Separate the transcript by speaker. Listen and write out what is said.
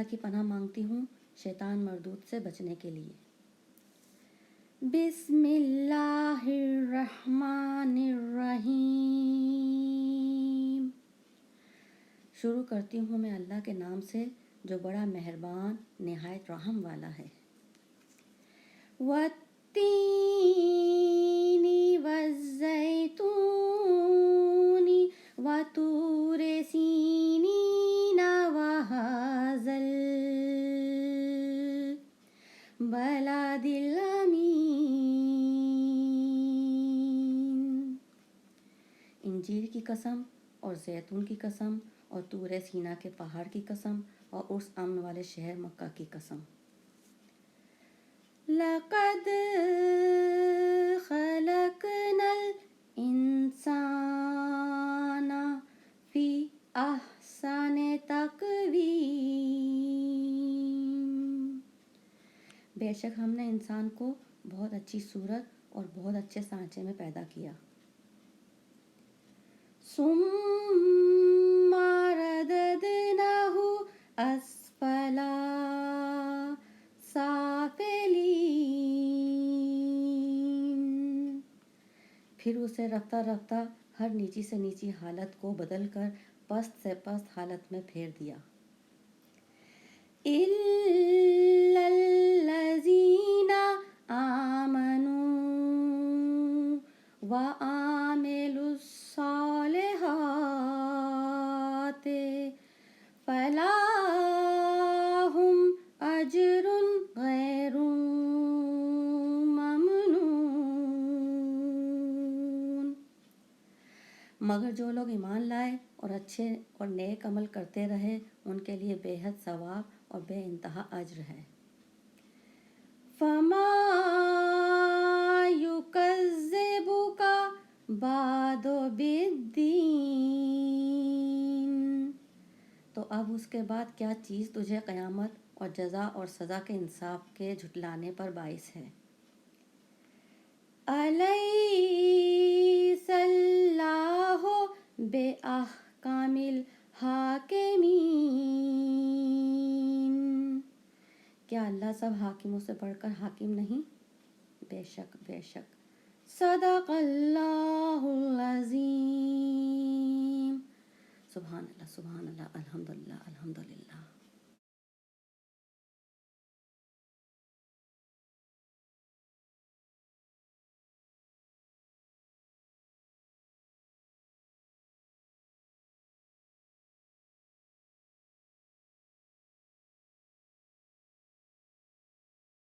Speaker 1: کی پناہ مانگتی ہوں شیطان مردود سے بچنے کے لیے۔ بسم اللہ الرحمن الرحیم۔ شروع کرتی ہوں میں اللہ کے نام سے جو بڑا مہربان نہایت رحم والا ہے۔ والتین والزیتون وطور سینین وہذا البلد الامین۔ انجیر کی قسم اور زیتون کی قسم اور طور سینا کے پہاڑ کی قسم اور اس امن والے شہر مکہ کی قسم۔ لقد خلقنا الانسان فی احسن تقویم۔ بے شک ہم نے انسان کو بہت اچھی صورت اور بہت اچھے سانچے میں پیدا کیا۔ ثم رددناہ اسفل سافلین۔ پھر اسے رفتہ رفتہ ہر نیچی سے نیچی حالت کو بدل کر پست سے پست حالت میں پھیر دیا۔ اِلَّا الَّذِينَ آمَنُوا وَعَمِلُوا الصَّالِحَاتِ فَلَهُمْ أَجْرٌ غَيْرُ مَمْنُونٍ۔ مگر جو لوگ ایمان لائے اور اچھے اور نیک عمل کرتے رہے ان کے لیے بے حد ثواب اور بے انتہا اجر ہے۔ فَمَا يُكَذِّبُكَ بَعْدُ بِالدِّینِ۔ تو اب اس کے بعد کیا چیز تجھے قیامت اور جزا اور سزا کے انصاف کے جھٹلانے پر باعث ہے۔ أَلَيْسَ اللَّهُ بِأَحْكَمِ الْحَاكِمِينَ۔ کیا اللہ سب حاکموں سے بڑھ کر حاکم نہیں؟ بے شک بے شک۔ صدق اللہ العظیم۔ سبحان اللہ الحمدللہ الحمدللہ۔